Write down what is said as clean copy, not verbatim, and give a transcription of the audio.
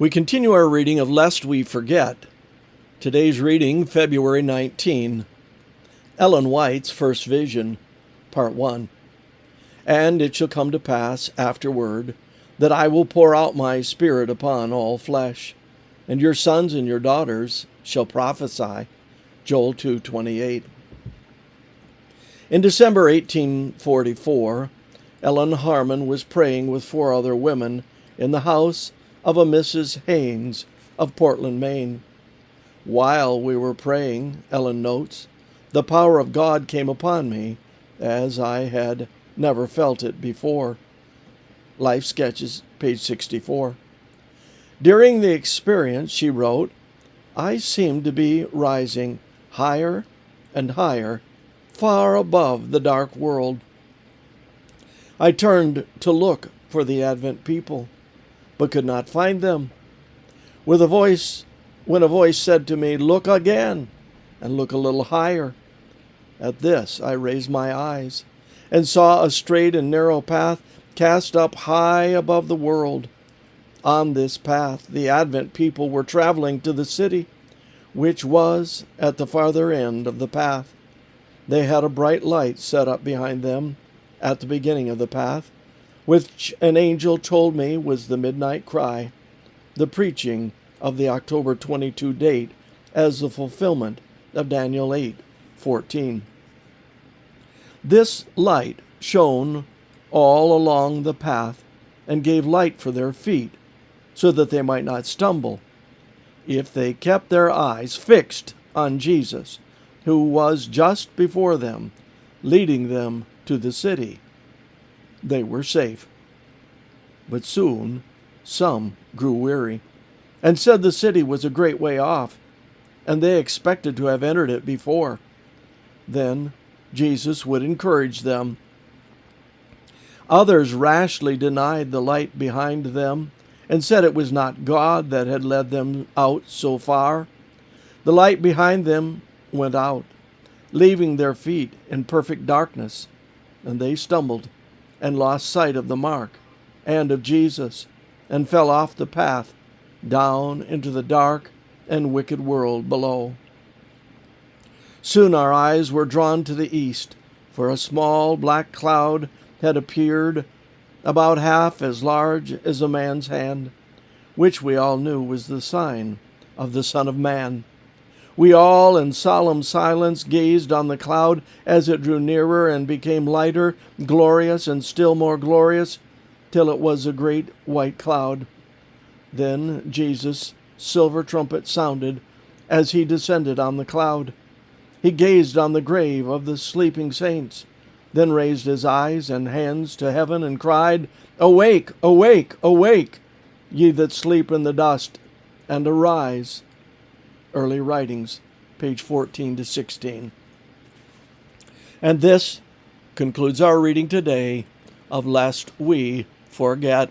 We continue our reading of Lest We Forget. Today's reading, February 19. Ellen White's First Vision, Part 1. And it shall come to pass afterward that I will pour out my Spirit upon all flesh, and your sons and your daughters shall prophesy. Joel 2:28. In December 1844, Ellen Harmon was praying with 4 other women in the house of a Mrs. Haynes of Portland, Maine. While we were praying, Ellen notes, the power of God came upon me as I had never felt it before. Life Sketches, page 64. During the experience, she wrote, I seemed to be rising higher and higher, far above the dark world. I turned to look for the Advent people, but could not find them. When a voice said to me, look again, and look a little higher. At this I raised my eyes, and saw a straight and narrow path cast up high above the world. On this path the Advent people were traveling to the city, which was at the farther end of the path. They had a bright light set up behind them at the beginning of the path, which an angel told me was the midnight cry, the preaching of the October 22 date as the fulfillment of Daniel 8:14. This light shone all along the path and gave light for their feet, so that they might not stumble, if they kept their eyes fixed on Jesus, who was just before them, leading them to the city. They were safe. But soon some grew weary, and said the city was a great way off, and they expected to have entered it before. Then Jesus would encourage them. Others rashly denied the light behind them, and said it was not God that had led them out so far. The light behind them went out, leaving their feet in perfect darkness, and they stumbled and lost sight of the mark and of Jesus, and fell off the path down into the dark and wicked world below. Soon our eyes were drawn to the east, for a small black cloud had appeared, about half as large as a man's hand, which we all knew was the sign of the Son of Man. We all in solemn silence gazed on the cloud as it drew nearer and became lighter, glorious, and still more glorious, till it was a great white cloud. Then Jesus' silver trumpet sounded as he descended on the cloud. He gazed on the grave of the sleeping saints, then raised his eyes and hands to heaven and cried, Awake, awake, awake, ye that sleep in the dust, and arise. Early Writings, page 14-16. And this concludes our reading today of Lest We Forget.